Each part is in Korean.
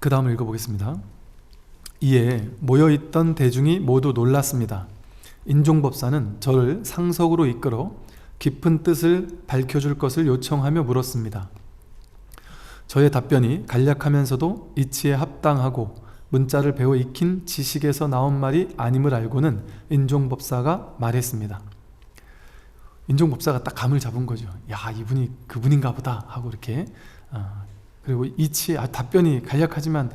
그 다음을 읽어보겠습니다. 이에 모여있던 대중이 모두 놀랐습니다. 인종법사는 저를 상석으로 이끌어 깊은 뜻을 밝혀줄 것을 요청하며 물었습니다. 저의 답변이 간략하면서도 이치에 합당하고 문자를 배워 익힌 지식에서 나온 말이 아님을 알고는 인종법사가 말했습니다. 인종법사가 딱 감을 잡은 거죠. 야, 이분이 그분인가 보다 하고 이렇게. 그리고 이치, 답변이 간략하지만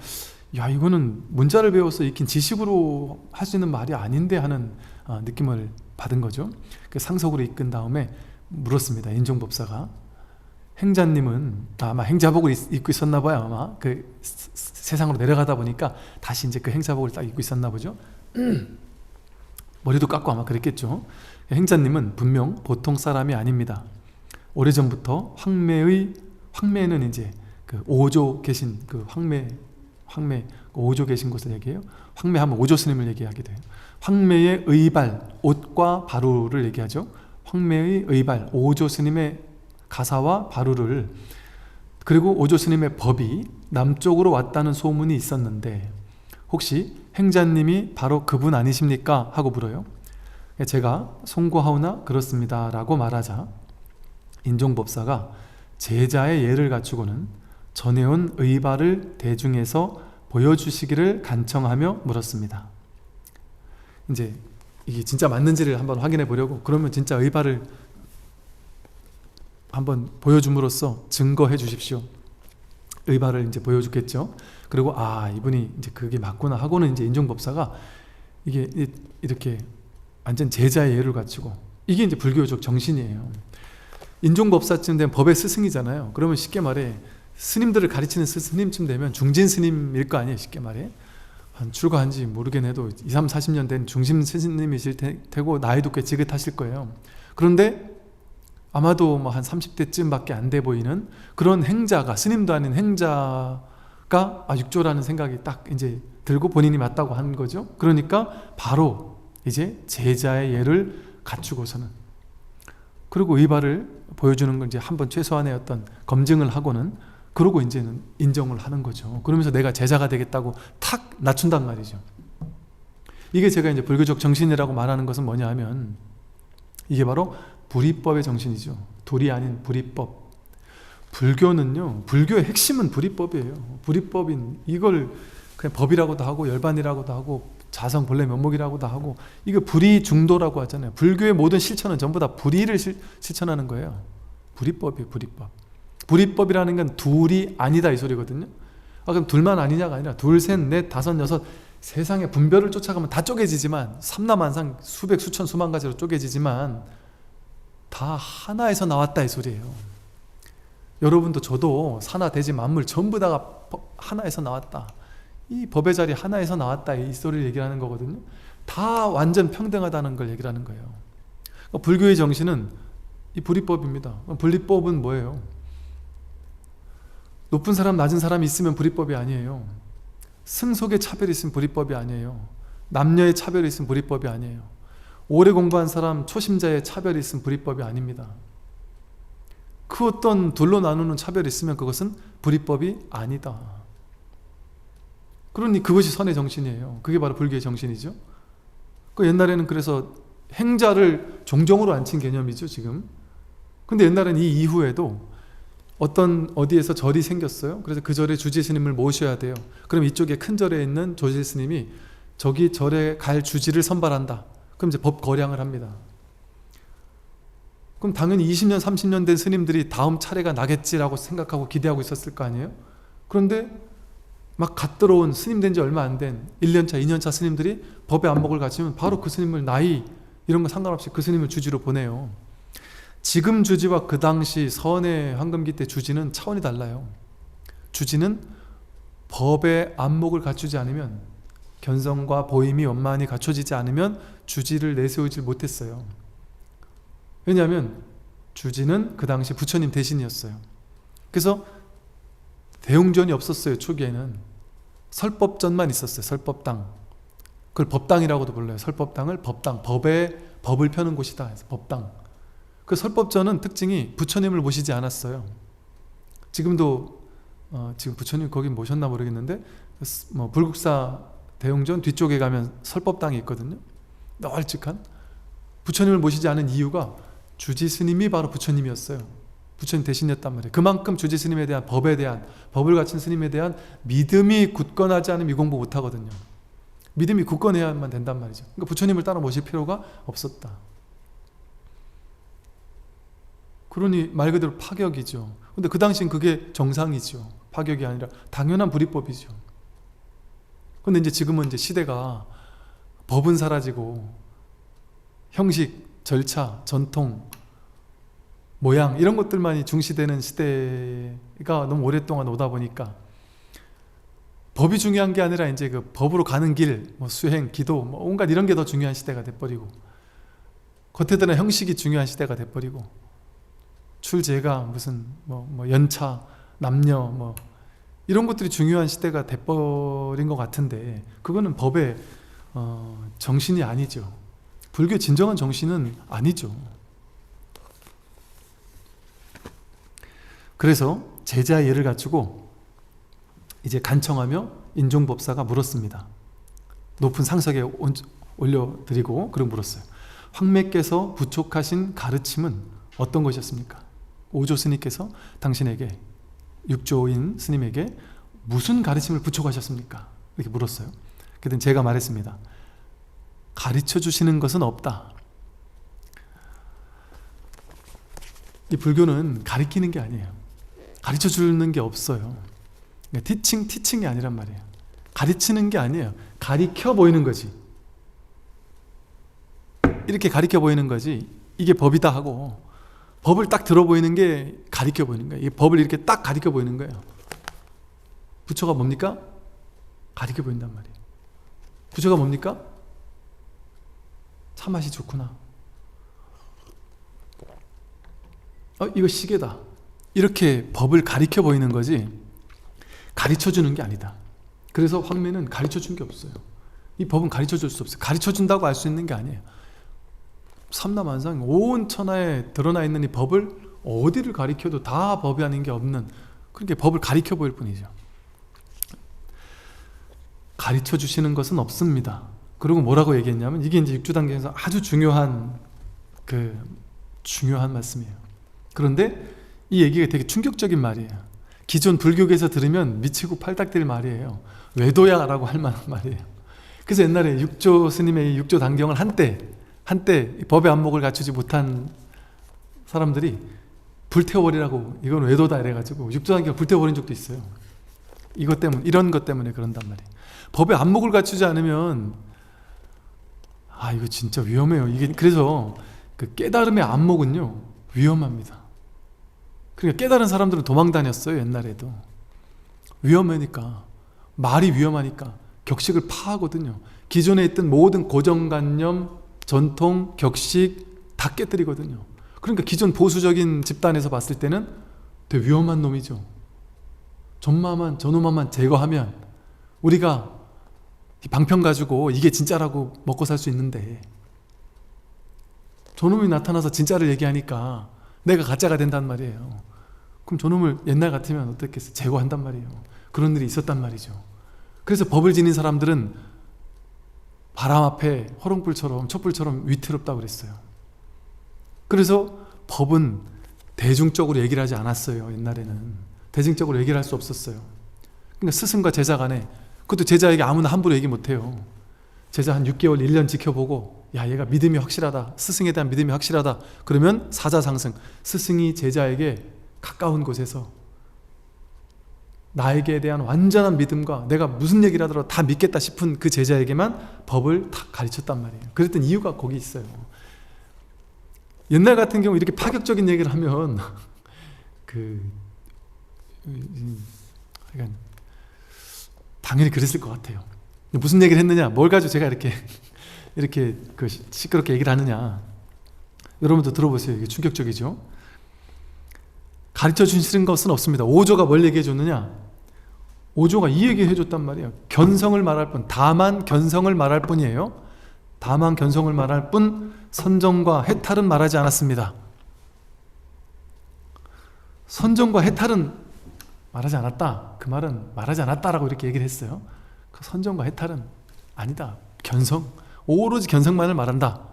야, 이거는 문자를 배워서 익힌 지식으로 하시는 말이 아닌데 하는 느낌을 받은 거죠. 상석으로 이끈 다음에 물었습니다. 인종법사가. 행자님은 아마 행자복을 입고 있었나 봐요. 아마 그 세상으로 내려가다 보니까 다시 이제 그 행자복을 딱 입고 있었나 보죠. 머리도 깎고 아마 그랬겠죠. 행자님은 분명 보통 사람이 아닙니다. 오래전부터 황매는 이제 그 오조 계신 그 황매 오조 계신 곳을 얘기해요. 황매하면 오조 스님을 얘기하게 돼요. 황매의 의발, 옷과 바루를 얘기하죠. 황매의 의발, 오조 스님의 가사와 바루를, 그리고 오조 스님의 법이 남쪽으로 왔다는 소문이 있었는데 혹시 행자님이 바로 그분 아니십니까? 하고 물어요. 제가 송구하오나 그렇습니다 라고 말하자 인종법사가 제자의 예를 갖추고는 전해온 의발을 대중에서 보여주시기를 간청하며 물었습니다. 이제 이게 진짜 맞는지를 한번 확인해 보려고, 그러면 진짜 의발을 한번 보여줌으로써 증거해 주십시오. 의발을 이제 보여주겠죠. 그리고 이분이 이제 그게 맞구나 하고는 이제 인종법사가 이게 이렇게 완전 제자의 예를 갖추고, 이게 이제 불교적 정신이에요. 인종법사쯤 되면 법의 스승이잖아요. 그러면 쉽게 말해 스님들을 가르치는 스님쯤 되면 중진 스님일 거 아니에요. 쉽게 말해 출가한지 모르겠네도 20, 40년 된 중심 스님이실 테고 나이도 꽤 지긋하실 거예요. 그런데 아마도 뭐 한 30대쯤 밖에 안 돼 보이는 그런 행자가, 스님도 아닌 행자가 육조라는 생각이 딱 이제 들고 본인이 맞다고 한 거죠. 그러니까 바로 이제 제자의 예를 갖추고서는, 그리고 의발을 보여주는 건 이제 한번 최소한의 어떤 검증을 하고는, 그러고 이제는 인정을 하는 거죠. 그러면서 내가 제자가 되겠다고 탁 낮춘단 말이죠. 이게 제가 이제 불교적 정신이라고 말하는 것은 뭐냐 하면 이게 바로 불이법의 정신이죠. 도리 아닌 불이법. 불교는요, 불교의 핵심은 불이법이에요. 불이법인 이걸 그냥 법이라고도 하고 열반이라고도 하고 자성 본래 면목이라고도 하고, 이거 불이중도라고 하잖아요. 불교의 모든 실천은 전부 다 불이를 실천하는 거예요. 불이법이에요. 불이법. 불이법이라는 건 둘이 아니다 이 소리거든요. 그럼 둘만 아니냐가 아니라 둘, 셋, 넷, 다섯, 여섯, 세상의 분별을 쫓아가면 다 쪼개지지만, 삼라만상 수백, 수천, 수만 가지로 쪼개지지만 다 하나에서 나왔다 이 소리예요. 여러분도 저도 산하 대지 만물 전부 다가 하나에서 나왔다, 이 법의 자리 하나에서 나왔다 이 소리를 얘기하는 거거든요. 다 완전 평등하다는 걸 얘기를 하는 거예요. 불교의 정신은 이 불이법입니다. 불이법은 뭐예요? 높은 사람 낮은 사람이 있으면 불이법이 아니에요. 승속의 차별이 있으면 불이법이 아니에요. 남녀의 차별이 있으면 불이법이 아니에요. 오래 공부한 사람 초심자의 차별이 있으면 불이법이 아닙니다. 그 어떤 둘로 나누는 차별이 있으면 그것은 불이법이 아니다. 그러니 그것이 선의 정신이에요. 그게 바로 불교의 정신이죠. 옛날에는 그래서 행자를 종종으로 앉힌 개념이죠 지금. 근데 옛날에는 이 이후에도 어디에서 절이 생겼어요. 그래서 그 절에 주지 스님을 모셔야 돼요. 그럼 이쪽에 큰 절에 있는 조지 스님이 저기 절에 갈 주지를 선발한다. 그럼 이제 법 거량을 합니다. 그럼 당연히 20년 30년 된 스님들이 다음 차례가 나겠지라고 생각하고 기대하고 있었을 거 아니에요. 그런데 막 갓 들어온 스님 된 지 얼마 안 된 1년차 2년차 스님들이 법의 안목을 갖추면 바로 그 스님을 나이 이런 거 상관없이 그 스님을 주지로 보내요. 지금 주지와 그 당시 선의 황금기 때 주지는 차원이 달라요. 주지는 법의 안목을 갖추지 않으면, 견성과 보임이 원만히 갖춰지지 않으면 주지를 내세우지 못했어요. 왜냐하면 주지는 그 당시 부처님 대신이었어요. 그래서 대웅전이 없었어요. 초기에는 설법전만 있었어요. 설법당. 그걸 법당이라고도 불러요. 설법당을 법당, 법을 펴는 곳이다 해서 법당. 그 설법전은 특징이 부처님을 모시지 않았어요. 지금도 지금 부처님 거기 모셨나 모르겠는데 뭐 불국사 대웅전 뒤쪽에 가면 설법당이 있거든요. 널찍한. 부처님을 모시지 않은 이유가 주지 스님이 바로 부처님이었어요. 부처님 대신이었단 말이에요. 그만큼 주지 스님에 대한 법에 대한, 법을 갖춘 스님에 대한 믿음이 굳건하지 않으면 이 공부 못하거든요. 믿음이 굳건해야만 된단 말이죠. 그러니까 부처님을 따라 모실 필요가 없었다. 그러니 말 그대로 파격이죠. 근데 그 당시엔 그게 정상이죠. 파격이 아니라 당연한 불이법이죠. 근데 이제 지금은 이제 시대가 법은 사라지고 형식, 절차, 전통, 모양 이런 것들만이 중시되는 시대가 너무 오랫동안 오다 보니까 법이 중요한 게 아니라 이제 그 법으로 가는 길, 뭐 수행, 기도, 뭐 온갖 이런 게 더 중요한 시대가 돼버리고 겉에 드러난 형식이 중요한 시대가 돼버리고 출제가 무슨 뭐 연차, 남녀 뭐 이런 것들이 중요한 시대가 돼버린 것 같은데 그거는 법의 정신이 아니죠. 불교의 진정한 정신은 아니죠. 그래서 제자의 예를 갖추고 이제 간청하며 인종법사가 물었습니다. 높은 상석에 올려드리고 그리고 물었어요. 황매께서 부촉하신 가르침은 어떤 것이었습니까? 오조 스님께서 당신에게, 육조인 스님에게 무슨 가르침을 부촉하셨습니까? 이렇게 물었어요. 그랬더니 제가 말했습니다. 가르쳐 주시는 것은 없다. 이 불교는 가르치는 게 아니에요. 가르쳐 주는 게 없어요. 티칭이 아니란 말이에요. 가르치는 게 아니에요. 가리켜 보이는 거지. 이렇게 가리켜 보이는 거지. 이게 법이다 하고 법을 딱 들어 보이는 게 가리켜 보이는 거예요. 이 법을 이렇게 딱 가리켜 보이는 거예요. 부처가 뭡니까? 가리켜 보인단 말이에요. 부처가 뭡니까? 차 맛이 좋구나. 이거 시계다. 이렇게 법을 가리켜 보이는 거지 가르쳐 주는 게 아니다. 그래서 황매는 가르쳐 준 게 없어요. 이 법은 가르쳐 줄 수 없어요. 가르쳐 준다고 알 수 있는 게 아니에요. 삼라만상 온 천하에 드러나 있는 이 법을 어디를 가리켜도 다 법이 아닌 게 없는, 그렇게 법을 가리켜 보일 뿐이죠. 가르쳐 주시는 것은 없습니다. 그리고 뭐라고 얘기했냐면, 이게 이제 육주단계에서 아주 중요한 말씀이에요. 그런데 이 얘기가 되게 충격적인 말이에요. 기존 불교계에서 들으면 미치고 팔딱뛸 말이에요. 외도야 라고 할 만한 말이에요. 그래서 옛날에 육조 스님의 육조 단경을 한때 법의 안목을 갖추지 못한 사람들이 불태워버리라고, 이건 외도다 이래가지고 육조 단경을 불태워버린 적도 있어요. 이런 것 때문에 그런단 말이에요. 법의 안목을 갖추지 않으면 이거 진짜 위험해요. 이게 그래서 그 깨달음의 안목은요 위험합니다. 그러니까 깨달은 사람들은 도망 다녔어요. 옛날에도 위험하니까, 말이 위험하니까 격식을 파하거든요. 기존에 있던 모든 고정관념, 전통, 격식 다 깨뜨리거든요. 그러니까 기존 보수적인 집단에서 봤을 때는 되게 위험한 놈이죠. 저놈만 제거하면 우리가 방편 가지고 이게 진짜라고 먹고 살 수 있는데, 저놈이 나타나서 진짜를 얘기하니까 내가 가짜가 된단 말이에요. 그럼 저놈을 옛날 같으면 어떻겠어요? 제거한단 말이에요. 그런 일이 있었단 말이죠. 그래서 법을 지닌 사람들은 바람 앞에 호롱불처럼, 촛불처럼 위태롭다고 그랬어요. 그래서 법은 대중적으로 얘기를 하지 않았어요. 옛날에는 대중적으로 얘기를 할 수 없었어요. 그러니까 스승과 제자 간에, 그것도 제자에게 아무나 함부로 얘기 못해요. 제자 한 6개월, 1년 지켜보고, 야, 얘가 믿음이 확실하다, 스승에 대한 믿음이 확실하다, 그러면 사자상승, 스승이 제자에게 가까운 곳에서 나에게 대한 완전한 믿음과 내가 무슨 얘기를 하더라도 다 믿겠다 싶은 그 제자에게만 법을 다 가르쳤단 말이에요. 그랬던 이유가 거기 있어요. 옛날 같은 경우 이렇게 파격적인 얘기를 하면 당연히 그랬을 것 같아요. 무슨 얘기를 했느냐, 뭘 가지고 제가 이렇게 시끄럽게 얘기를 하느냐, 여러분도 들어보세요. 이게 충격적이죠. 가르쳐 주시는 것은 없습니다. 오조가 뭘 얘기해 줬느냐, 오조가 이 얘기 해줬단 말이에요. 견성을 말할 뿐, 다만 견성을 말할 뿐이에요. 다만 견성을 말할 뿐, 선정과 해탈은 말하지 않았습니다. 선정과 해탈은 말하지 않았다. 그 말은 말하지 않았다라고 이렇게 얘기를 했어요. 그 선정과 해탈은 아니다. 견성, 오로지 견성만을 말한다.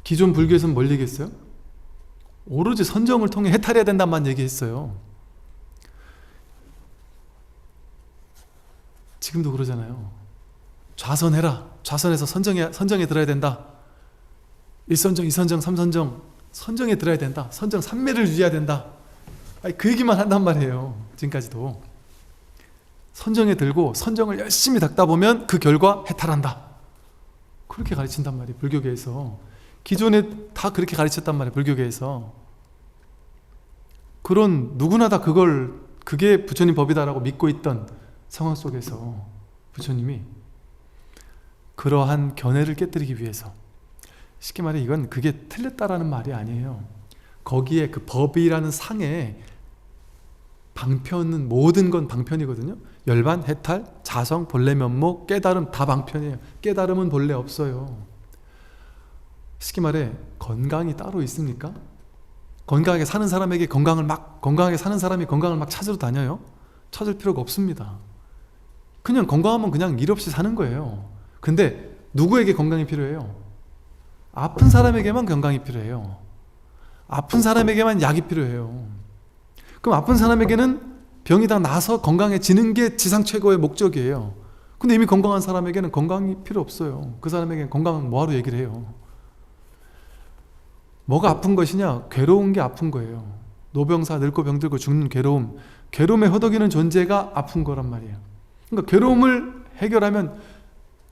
기존 불교에서는 뭘 얘기했어요? 오로지 선정을 통해 해탈해야 된다만 얘기했어요. 지금도 그러잖아요. 좌선해라. 좌선해서 선정에 들어야 된다. 1선정, 2선정, 3선정 선정에 들어야 된다. 선정 3매를 유지해야 된다. 아니, 그 얘기만 한단 말이에요. 지금까지도. 선정에 들고 선정을 열심히 닦다 보면 그 결과 해탈한다. 그렇게 가르친단 말이에요. 불교계에서. 기존에 다 그렇게 가르쳤단 말이에요. 불교계에서. 그런 누구나 다 그게 부처님 법이다라고 믿고 있던 상황 속에서 부처님이 그러한 견해를 깨뜨리기 위해서, 쉽게 말해 이건 그게 틀렸다라는 말이 아니에요. 거기에 그 법이라는 상에 방편은 모든 건 방편이거든요. 열반, 해탈, 자성, 본래 면목, 깨달음 다 방편이에요. 깨달음은 본래 없어요. 쉽게 말해 건강이 따로 있습니까? 건강하게 사는 사람에게 건강하게 사는 사람이 건강을 막 찾으러 다녀요? 찾을 필요가 없습니다. 그냥 건강하면 그냥 일 없이 사는 거예요. 근데 누구에게 건강이 필요해요? 아픈 사람에게만 건강이 필요해요. 아픈 사람에게만 약이 필요해요. 그럼 아픈 사람에게는 병이 다 나서 건강해지는 게 지상 최고의 목적이에요. 근데 이미 건강한 사람에게는 건강이 필요 없어요. 그 사람에게는 건강은 뭐하러 얘기를 해요? 뭐가 아픈 것이냐? 괴로운 게 아픈 거예요. 노병사, 늙고 병들고 죽는 괴로움, 괴로움에 허덕이는 존재가 아픈 거란 말이에요. 그러니까 괴로움을 해결하면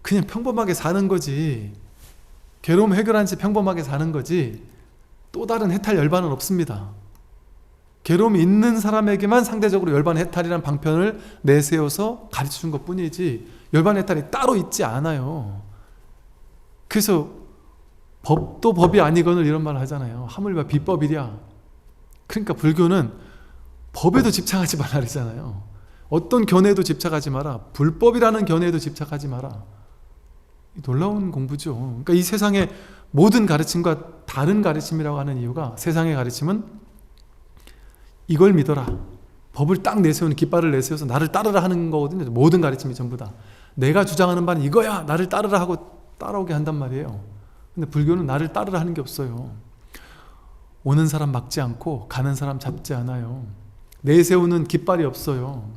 그냥 평범하게 사는 거지, 괴로움 해결한 채 평범하게 사는 거지, 또 다른 해탈 열반은 없습니다. 괴로움이 있는 사람에게만 상대적으로 열반 해탈이라는 방편을 내세워서 가르쳐준 것 뿐이지 열반 해탈이 따로 있지 않아요. 그래서 법도 법이 아니거늘 이런 말을 하잖아요. 하물며 비법이랴. 그러니까 불교는 법에도 집착하지 말라 그러잖아요. 어떤 견해에도 집착하지 마라. 불법이라는 견해에도 집착하지 마라. 놀라운 공부죠. 그러니까 이 세상의 모든 가르침과 다른 가르침이라고 하는 이유가, 세상의 가르침은 이걸 믿어라, 법을 딱 내세우는, 깃발을 내세워서 나를 따르라 하는 거거든요. 모든 가르침이 전부 다 내가 주장하는 바는 이거야, 나를 따르라 하고 따라오게 한단 말이에요. 근데 불교는 나를 따르라 하는 게 없어요. 오는 사람 막지 않고 가는 사람 잡지 않아요. 내세우는 깃발이 없어요.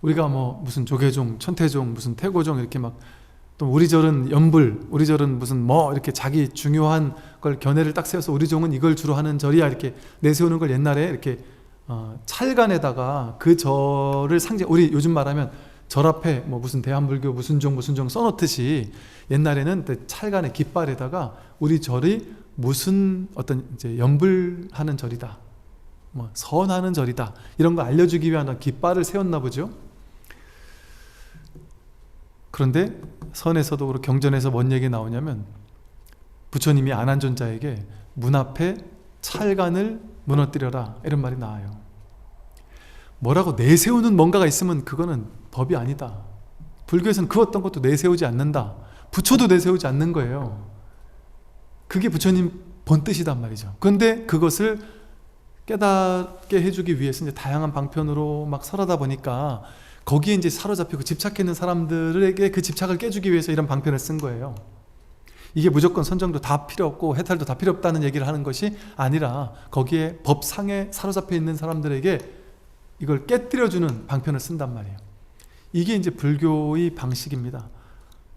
우리가 뭐 무슨 조계종, 천태종, 무슨 태고종 이렇게 막, 또 우리절은 연불, 우리절은 무슨 뭐 이렇게 자기 중요한 걸 견해를 딱 세워서 우리 종은 이걸 주로 하는 절이야 이렇게 내세우는 걸 옛날에 이렇게 찰간에다가 그 절을 상징, 우리 요즘 말하면 절 앞에 뭐 무슨 대한불교 무슨 종 써놓듯이 옛날에는 찰간의 깃발에다가 우리 절이 무슨 어떤 이제 연불하는 절이다, 뭐 선하는 절이다, 이런 거 알려주기 위한 깃발을 세웠나 보죠. 그런데 선에서도 그렇고 경전에서 뭔 얘기 나오냐면, 부처님이 안한존자에게 문 앞에 찰간을 무너뜨려라 이런 말이 나와요. 뭐라고 내세우는 뭔가가 있으면 그거는 법이 아니다. 불교에서는 그 어떤 것도 내세우지 않는다. 부처도 내세우지 않는 거예요. 그게 부처님 본뜻이단 말이죠. 그런데 그것을 깨닫게 해주기 위해서 이제 다양한 방편으로 막 설하다 보니까 거기에 이제 사로잡히고 집착해 있는 사람들에게 그 집착을 깨주기 위해서 이런 방편을 쓴 거예요. 이게 무조건 선정도 다 필요 없고 해탈도 다 필요 없다는 얘기를 하는 것이 아니라, 거기에 법상에 사로잡혀 있는 사람들에게 이걸 깨뜨려주는 방편을 쓴단 말이에요. 이게 이제 불교의 방식입니다.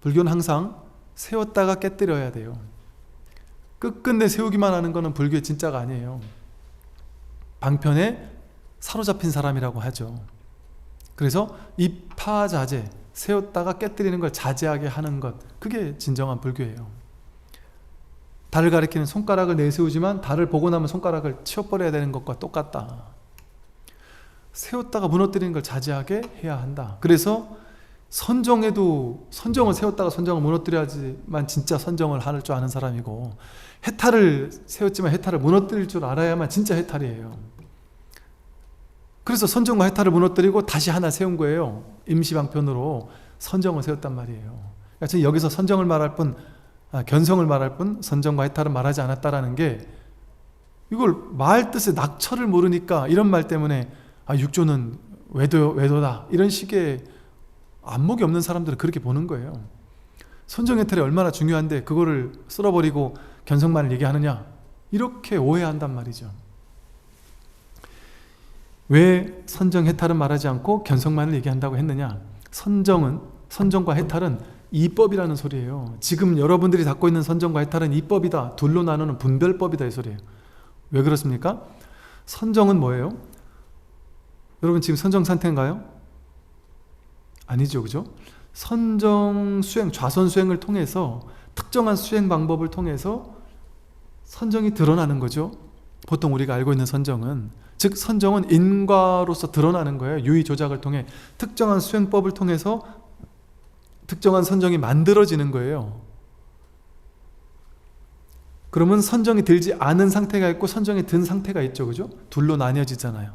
불교는 항상 세웠다가 깨뜨려야 돼요. 끝끝내 세우기만 하는 거는 불교의 진짜가 아니에요. 방편에 사로잡힌 사람이라고 하죠. 그래서 입하자제, 세웠다가 깨뜨리는 걸 자제하게 하는 것, 그게 진정한 불교예요. 달을 가리키는 손가락을 내세우지만 달을 보고 나면 손가락을 치워버려야 되는 것과 똑같다. 세웠다가 무너뜨리는 걸 자제하게 해야 한다. 그래서 선정에도 선정을 세웠다가 선정을 무너뜨려야지만 진짜 선정을 할 줄 아는 사람이고, 해탈을 세웠지만 해탈을 무너뜨릴 줄 알아야만 진짜 해탈이에요. 그래서 선정과 해탈을 무너뜨리고 다시 하나 세운 거예요. 임시방편으로 선정을 세웠단 말이에요. 그러니까 여기서 선정을 말할 뿐, 견성을 말할 뿐 선정과 해탈은 말하지 않았다라는 게 이걸 말 뜻의 낙처를 모르니까 이런 말 때문에 육조는 외도다 이런 식의 안목이 없는 사람들은 그렇게 보는 거예요. 선정해탈이 얼마나 중요한데 그거를 쓸어버리고 견성만을 얘기하느냐, 이렇게 오해한단 말이죠. 왜 선정해탈은 말하지 않고 견성만을 얘기한다고 했느냐? 선정과 해탈은 이법이라는 소리예요. 지금 여러분들이 갖고 있는 선정과 해탈은 이법이다, 둘로 나누는 분별법이다, 이 소리예요. 왜 그렇습니까? 선정은 뭐예요? 여러분 지금 선정 상태인가요? 아니죠, 그죠? 선정 수행, 좌선 수행을 통해서 특정한 수행 방법을 통해서 선정이 드러나는 거죠. 보통 우리가 알고 있는 선정은, 즉 선정은 인과로서 드러나는 거예요. 유의 조작을 통해 특정한 수행법을 통해서 특정한 선정이 만들어지는 거예요. 그러면 선정이 들지 않은 상태가 있고 선정이 든 상태가 있죠, 그죠? 둘로 나뉘어지잖아요.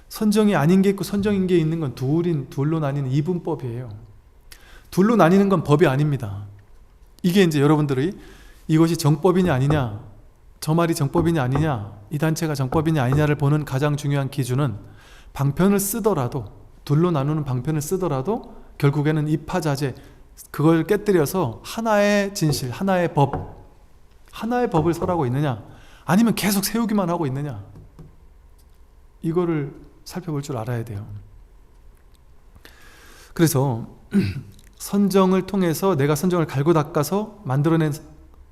선정이 아닌 게 있고 선정인 게 있는 건 둘로 나뉘는 이분법이에요. 둘로 나뉘는 건 법이 아닙니다. 이게 이제 여러분들이 이것이 정법이냐 아니냐, 저 말이 정법이냐 아니냐, 이 단체가 정법이냐 아니냐를 보는 가장 중요한 기준은, 방편을 쓰더라도, 둘로 나누는 방편을 쓰더라도 결국에는 이파자재, 그걸 깨뜨려서 하나의 진실, 하나의 법을 설하고 있느냐, 아니면 계속 세우기만 하고 있느냐, 이거를 살펴볼 줄 알아야 돼요. 그래서 선정을 통해서 내가 선정을 갈고 닦아서 만들어낸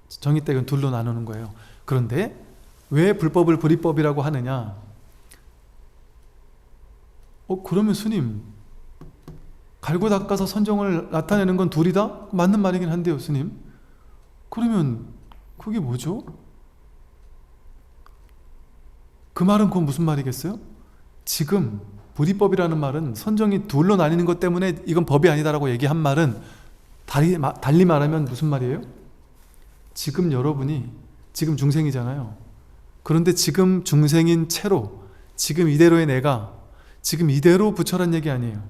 정의택은 둘로 나누는 거예요. 그런데 왜 불법을 불이법이라고 하느냐? 그러면 스님, 갈고 닦아서 선정을 나타내는 건 둘이다? 맞는 말이긴 한데요, 스님. 그러면 그게 뭐죠? 그 말은 그건 무슨 말이겠어요? 지금 불이법이라는 말은 선정이 둘로 나뉘는 것 때문에 이건 법이 아니다라고 얘기한 말은, 달리 말하면 무슨 말이에요? 지금 여러분이 지금 중생이잖아요. 그런데 지금 중생인 채로 지금 이대로의 내가 지금 이대로 부처란 얘기 아니에요.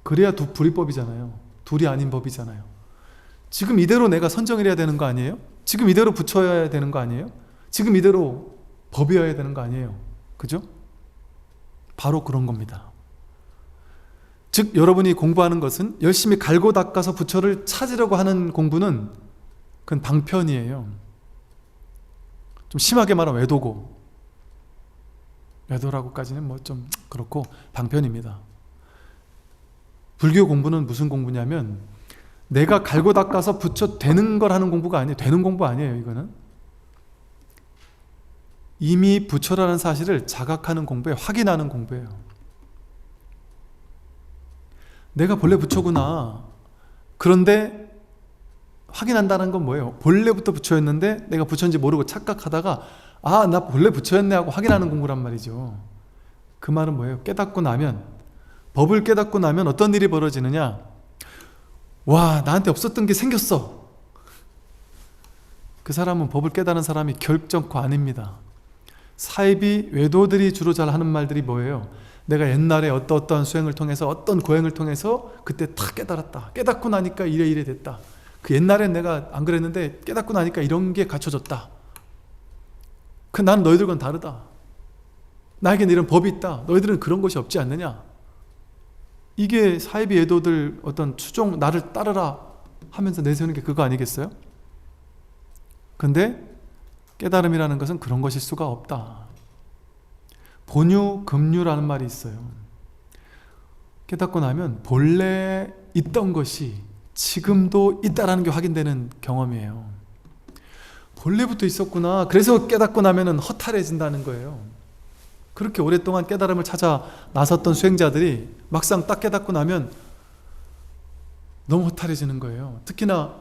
그래야 불이법이잖아요. 둘이 아닌 법이잖아요. 지금 이대로 내가 선정을 해야 되는 거 아니에요? 지금 이대로 부처여야 되는 거 아니에요? 지금 이대로 법이어야 되는 거 아니에요? 그죠? 바로 그런 겁니다. 즉 여러분이 공부하는 것은 열심히 갈고 닦아서 부처를 찾으려고 하는 공부는 그건 방편이에요. 좀 심하게 말하면 외도고, 외도라고까지는 뭐 좀 그렇고 방편입니다. 불교 공부는 무슨 공부냐면, 내가 갈고 닦아서 부처 되는 걸 하는 공부가 아니에요. 되는 공부 아니에요. 이거는 이미 부처라는 사실을 자각하는 공부예요. 확인하는 공부예요. 내가 본래 부처구나. 그런데 확인한다는 건 뭐예요? 본래부터 부처였는데 내가 부처인지 모르고 착각하다가 나 본래 부처였네 하고 확인하는 공부란 말이죠. 그 말은 뭐예요? 깨닫고 나면, 법을 깨닫고 나면 어떤 일이 벌어지느냐? 와, 나한테 없었던 게 생겼어. 그 사람은 법을 깨달은 사람이 결정코 아닙니다. 사입이 외도들이 주로 잘 하는 말들이 뭐예요? 내가 옛날에 어떠한 수행을 통해서 어떤 고행을 통해서 그때 다 깨달았다. 깨닫고 나니까 이래 됐다. 그 옛날엔 내가 안 그랬는데 깨닫고 나니까 이런 게 갖춰졌다. 난 너희들과는 다르다. 나에겐 이런 법이 있다. 너희들은 그런 것이 없지 않느냐. 이게 사이비 애도들 어떤 추종, 나를 따르라 하면서 내세우는 게 그거 아니겠어요? 근데 깨달음이라는 것은 그런 것일 수가 없다. 본유, 금유라는 말이 있어요. 깨닫고 나면 본래 있던 것이 지금도 있다라는 게 확인되는 경험이에요. 본래부터 있었구나. 그래서 깨닫고 나면 허탈해진다는 거예요. 그렇게 오랫동안 깨달음을 찾아 나섰던 수행자들이 막상 딱 깨닫고 나면 너무 허탈해지는 거예요. 특히나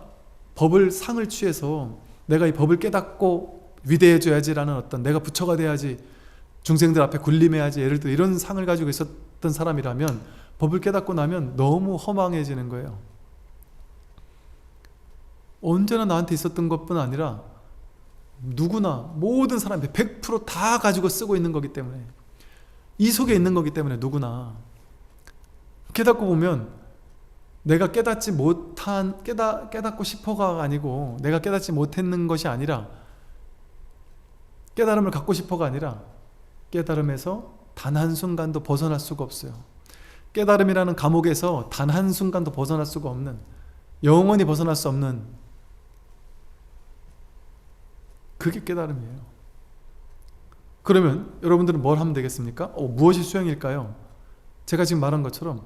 법을 상을 취해서 내가 이 법을 깨닫고 위대해져야지라는 어떤, 내가 부처가 돼야지, 중생들 앞에 군림해야지, 예를 들어 이런 상을 가지고 있었던 사람이라면 법을 깨닫고 나면 너무 허망해지는 거예요. 언제나 나한테 있었던 것뿐 아니라 누구나, 모든 사람이 100% 다 가지고 쓰고 있는 거기 때문에, 이 속에 있는 거기 때문에 누구나 깨닫고 보면 내가 깨닫지 못한, 깨닫고 싶어가 아니고 내가 깨닫지 못했는 것이 아니라 깨달음을 갖고 싶어가 아니라 깨달음에서 단 한순간도 벗어날 수가 없어요. 깨달음이라는 감옥에서 단 한순간도 벗어날 수가 없는, 영원히 벗어날 수 없는, 그게 깨달음이에요. 그러면 여러분들은 뭘 하면 되겠습니까? 무엇이 수행일까요? 제가 지금 말한 것처럼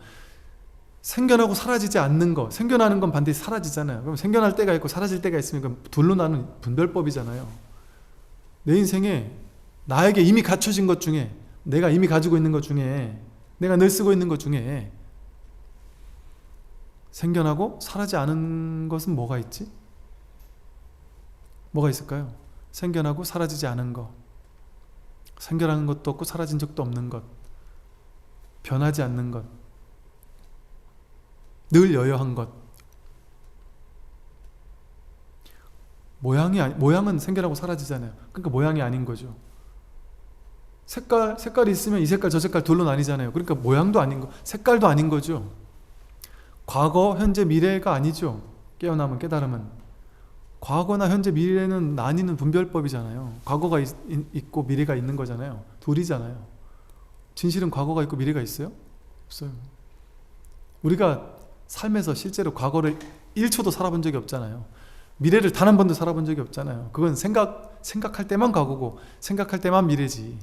생겨나고 사라지지 않는 거, 생겨나는 건 반드시 사라지잖아요. 그럼 생겨날 때가 있고 사라질 때가 있으면 둘로 나눈 분별법이잖아요. 내 인생에 나에게 이미 갖춰진 것 중에, 내가 이미 가지고 있는 것 중에, 내가 늘 쓰고 있는 것 중에 생겨나고 사라지지 않은 것은 뭐가 있지? 뭐가 있을까요? 생겨나고 사라지지 않은 것, 생겨나는 것도 없고 사라진 적도 없는 것, 변하지 않는 것, 늘 여여한 것. 모양은 생겨나고 사라지잖아요. 그러니까 모양이 아닌 거죠. 색깔이 있으면 이 색깔 저 색깔 둘로 나뉘잖아요. 그러니까 모양도 아닌 거, 색깔도 아닌 거죠. 과거, 현재, 미래가 아니죠. 깨어남은, 깨달음은. 과거나 현재, 미래는 나뉘는 분별법이잖아요. 과거가 있고 미래가 있는 거잖아요. 둘이잖아요. 진실은 과거가 있고 미래가 있어요? 없어요. 우리가 삶에서 실제로 과거를 1초도 살아본 적이 없잖아요. 미래를 단 한 번도 살아본 적이 없잖아요. 그건 생각할 때만 과거고 생각할 때만 미래지.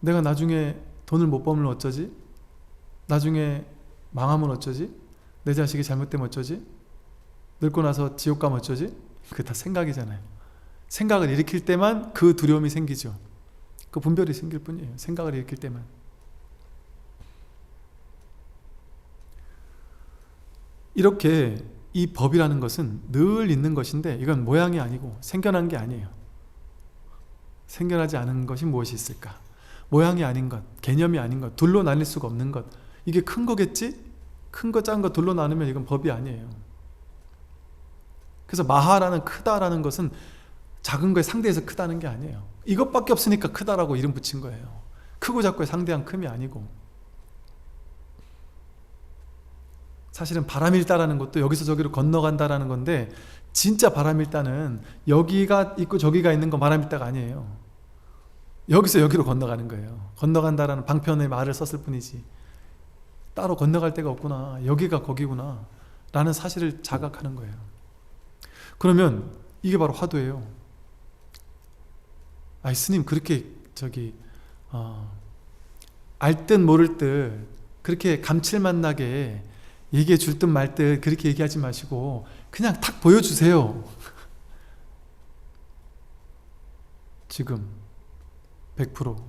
내가 나중에 돈을 못 벌면 어쩌지? 나중에 망하면 어쩌지? 내 자식이 잘못되면 어쩌지? 늙고 나서 지옥 가면 어쩌지? 그게 다 생각이잖아요. 생각을 일으킬 때만 그 두려움이 생기죠. 그 분별이 생길 뿐이에요. 생각을 일으킬 때만. 이렇게 이 법이라는 것은 늘 있는 것인데 이건 모양이 아니고 생겨난 게 아니에요. 생겨나지 않은 것이 무엇이 있을까? 모양이 아닌 것, 개념이 아닌 것, 둘로 나뉠 수가 없는 것. 이게 큰 거겠지? 큰 거, 작은 거 둘로 나누면 이건 법이 아니에요. 그래서 마하라는, 크다라는 것은 작은 거에 상대해서 크다는 게 아니에요. 이것밖에 없으니까 크다라고 이름 붙인 거예요. 크고 작고에 상대한 큼이 아니고. 사실은 바람일다라는 것도 여기서 저기로 건너간다라는 건데, 진짜 바람일다는 여기가 있고 저기가 있는 건 바람일다가 아니에요. 여기서 여기로 건너가는 거예요. 건너간다라는 방편의 말을 썼을 뿐이지 따로 건너갈 데가 없구나, 여기가 거기구나 라는 사실을 자각하는 거예요. 그러면 이게 바로 화두예요. 아이 스님, 그렇게 알 듯 모를 듯 그렇게 감칠맛 나게 얘기해 줄 듯 말 듯 그렇게 얘기하지 마시고 그냥 탁 보여주세요. 지금 100%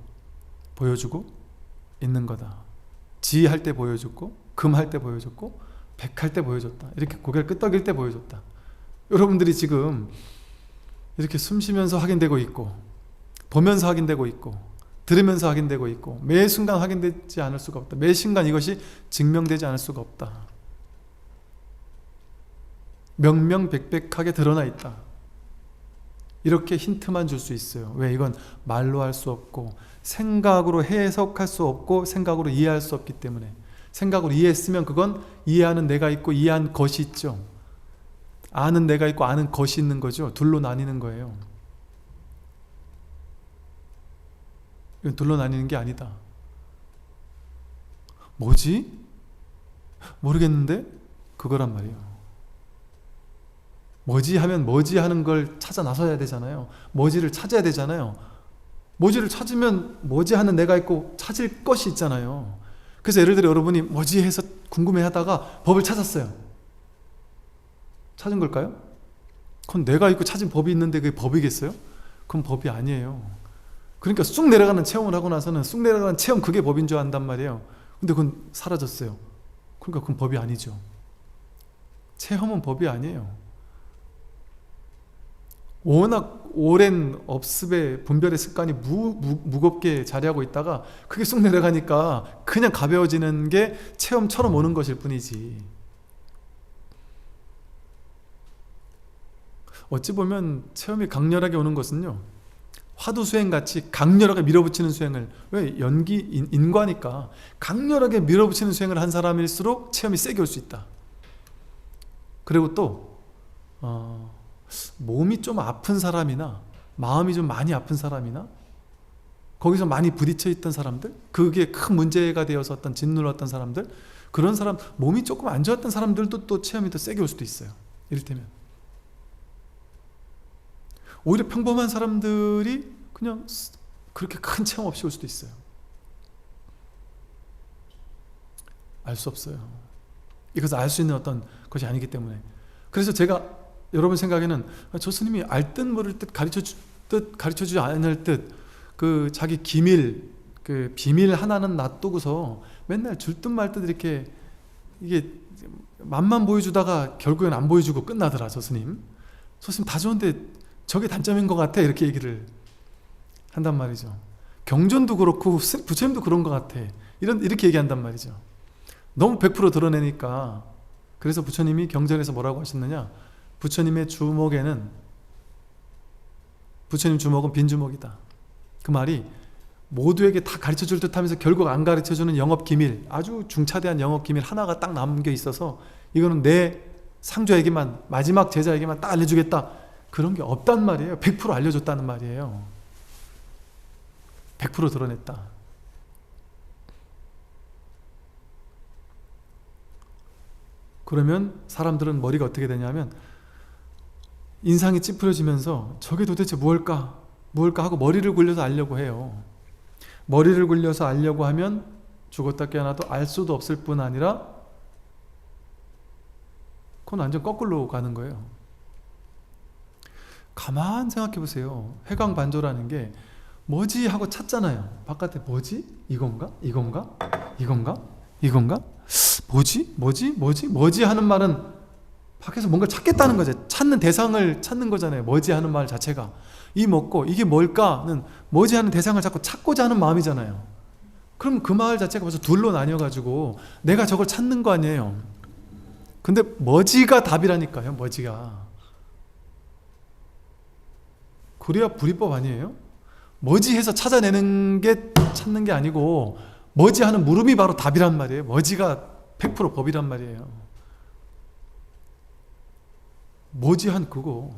보여주고 있는 거다. 지 할 때 보여줬고, 금 할 때 보여줬고, 백 할 때 보여줬다. 이렇게 고개를 끄덕일 때 보여줬다. 여러분들이 지금 이렇게 숨 쉬면서 확인되고 있고, 보면서 확인되고 있고, 들으면서 확인되고 있고, 매 순간 확인되지 않을 수가 없다. 매 순간 이것이 증명되지 않을 수가 없다. 명명백백하게 드러나 있다. 이렇게 힌트만 줄 수 있어요. 왜? 이건 말로 할 수 없고 생각으로 해석할 수 없고 생각으로 이해할 수 없기 때문에. 생각으로 이해했으면 그건 이해하는 내가 있고 이해한 것이 있죠. 아는 내가 있고 아는 것이 있는 거죠. 둘로 나뉘는 거예요. 이건 둘로 나뉘는 게 아니다. 뭐지? 모르겠는데? 그거란 말이에요. 뭐지 하면 뭐지 하는 걸 찾아 나서야 되잖아요. 뭐지를 찾아야 되잖아요. 뭐지를 찾으면 뭐지 하는 내가 있고 찾을 것이 있잖아요. 그래서 예를 들어 여러분이 뭐지 해서 궁금해하다가 법을 찾았어요. 찾은 걸까요? 그건 내가 있고 찾은 법이 있는데 그게 법이겠어요? 그건 법이 아니에요. 그러니까 쑥 내려가는 체험을 하고 나서는 쑥 내려가는 체험, 그게 법인 줄 안단 말이에요. 근데 그건 사라졌어요. 그러니까 그건 법이 아니죠. 체험은 법이 아니에요. 워낙 오랜 업습의 분별의 습관이 무겁게 자리하고 있다가 그게 쑥 내려가니까 그냥 가벼워지는 게 체험처럼 오는 것일 뿐이지. 어찌 보면 체험이 강렬하게 오는 것은요, 화두 수행같이 강렬하게 밀어붙이는 수행을, 왜? 인과니까 강렬하게 밀어붙이는 수행을 한 사람일수록 체험이 세게 올 수 있다. 그리고 또 몸이 좀 아픈 사람이나 마음이 좀 많이 아픈 사람이나 거기서 많이 부딪혀 있던 사람들, 그게 큰 문제가 되어서 어떤 짓눌렀던 사람들, 그런 사람, 몸이 조금 안 좋았던 사람들도 또 체험이 더 세게 올 수도 있어요. 이를테면 오히려 평범한 사람들이 그냥 그렇게 큰 체험 없이 올 수도 있어요. 알 수 없어요. 이것을 알 수 있는 어떤 것이 아니기 때문에. 그래서 제가 여러분 생각에는 저 스님이 알 듯 모를 듯 가르쳐주지 않을 듯 그 자기 기밀, 그 비밀 하나는 놔두고서 맨날 줄 듯 말 듯 이렇게 이게 맛만 보여주다가 결국엔 안 보여주고 끝나더라. 저 스님 다 좋은데 저게 단점인 것 같아, 이렇게 얘기를 한단 말이죠. 경전도 그렇고 부처님도 그런 것 같아, 이렇게 얘기한단 말이죠. 너무 100% 드러내니까. 그래서 부처님이 경전에서 뭐라고 하셨느냐, 부처님의 주목에는, 부처님 주목은 빈 주목이다. 그 말이 모두에게 다 가르쳐줄 듯 하면서 결국 안 가르쳐주는 영업기밀, 아주 중차대한 영업기밀 하나가 딱 남겨 있어서 이거는 내 상조에게만, 마지막 제자에게만 딱 알려주겠다, 그런 게 없단 말이에요. 100% 알려줬다는 말이에요. 100% 드러냈다. 그러면 사람들은 머리가 어떻게 되냐면 인상이 찌푸려지면서 저게 도대체 무엇일까 하고 머리를 굴려서 알려고 해요. 머리를 굴려서 알려고 하면 죽었다 깨어나도 알 수도 없을 뿐 아니라 그건 완전 거꾸로 가는 거예요. 가만 생각해 보세요. 회광반조라는 게 뭐지 하고 찾잖아요. 바깥에 뭐지? 이건가? 이건가? 이건가? 이건가? 뭐지 하는 말은 밖에서 뭔가 찾겠다는 거죠. 찾는 대상을 찾는 거잖아요. 뭐지 하는 말 자체가. 이 먹고 이게 뭘까는 뭐지 하는 대상을 자꾸 찾고자 하는 마음이잖아요. 그럼 그 말 자체가 벌써 둘로 나뉘어가지고 내가 저걸 찾는 거 아니에요. 근데 뭐지가 답이라니까요. 뭐지가. 그래야 불이법 아니에요? 뭐지 해서 찾아내는 게 찾는 게 아니고 뭐지 하는 물음이 바로 답이란 말이에요. 뭐지가 100% 법이란 말이에요. 뭐지 한 그거.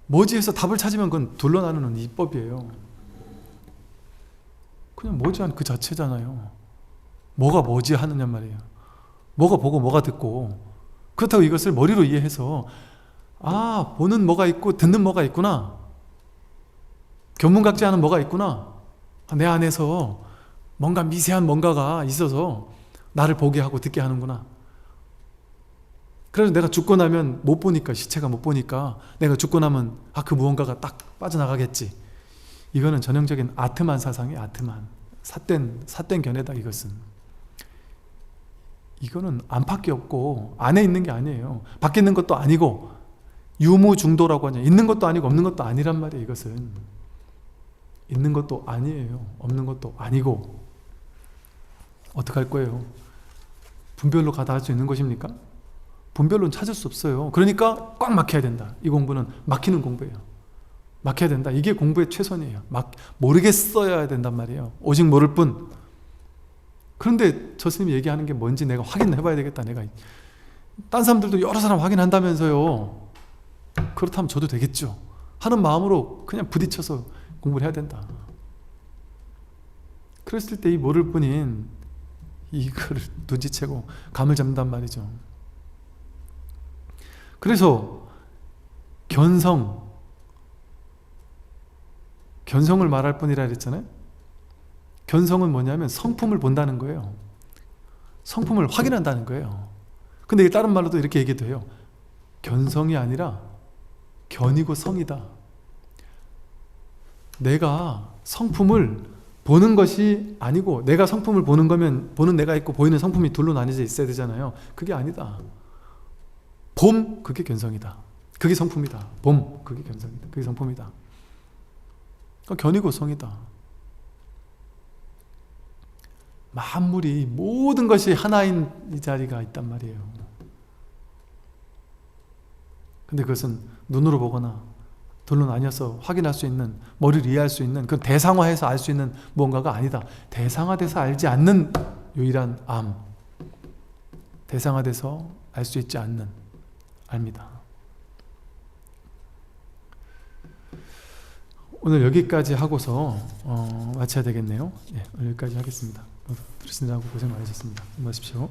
뭐지 해서 답을 찾으면 그건 둘러 나누는 이법이에요. 그냥 뭐지 한 그 자체잖아요. 뭐가 뭐지 하느냐 말이에요. 뭐가 보고 뭐가 듣고. 그렇다고 이것을 머리로 이해해서 아, 보는 뭐가 있고 듣는 뭐가 있구나, 견문각지하는 뭐가 있구나, 내 안에서 뭔가 미세한 뭔가가 있어서 나를 보게 하고 듣게 하는구나. 그래서 내가 죽고 나면 못 보니까, 시체가 못 보니까 내가 죽고 나면 그 무언가가 딱 빠져나가겠지. 이거는 전형적인 아트만 사상이에요. 아트만. 삿된 견해다. 이거는 안팎이 없고 안에 있는 게 아니에요. 밖에 있는 것도 아니고 유무중도라고 하냐. 있는 것도 아니고 없는 것도 아니란 말이에요. 이것은 있는 것도 아니에요. 없는 것도 아니고. 어떡할 거예요? 분별로 가다 할 수 있는 것입니까? 분별로는 찾을 수 없어요. 그러니까 꽉 막혀야 된다. 이 공부는 막히는 공부예요. 막혀야 된다. 이게 공부의 최선이에요. 모르겠어야 된단 말이에요. 오직 모를 뿐. 그런데 저 스님이 얘기하는 게 뭔지 내가 확인해 봐야 되겠다. 내가 딴 사람들도 여러 사람 확인한다면서요. 그렇다면 저도 되겠죠 하는 마음으로 그냥 부딪혀서 공부를 해야 된다. 그랬을 때 이 모를 뿐인 이거를 눈치채고 감을 잡는단 말이죠. 그래서 견성을 말할 뿐이라 그랬잖아요. 견성은 뭐냐면 성품을 본다는 거예요. 성품을 확인한다는 거예요. 근데 다른 말로도 이렇게 얘기도 해요. 견성이 아니라 견이고 성이다. 내가 성품을 보는 것이 아니고, 내가 성품을 보는 거면 보는 내가 있고 보이는 성품이 둘로 나뉘어져 있어야 되잖아요. 그게 아니다. 봄, 그게 견성이다. 그게 성품이다. 봄, 그게 견성이다. 그게 성품이다. 견이고 성이다. 만물이 모든 것이 하나인 이 자리가 있단 말이에요. 근데 그것은 눈으로 보거나 둘로 나뉘어서 확인할 수 있는, 머리를 이해할 수 있는, 그 대상화해서 알 수 있는 무언가가 아니다. 대상화돼서 알지 않는 유일한 암, 대상화돼서 알 수 있지 않는 알입니다. 오늘 여기까지 하고서 마쳐야 되겠네요. 예, 오늘 여기까지 하겠습니다. 들으시느라고 고생 많으셨습니다. 수고하십시오.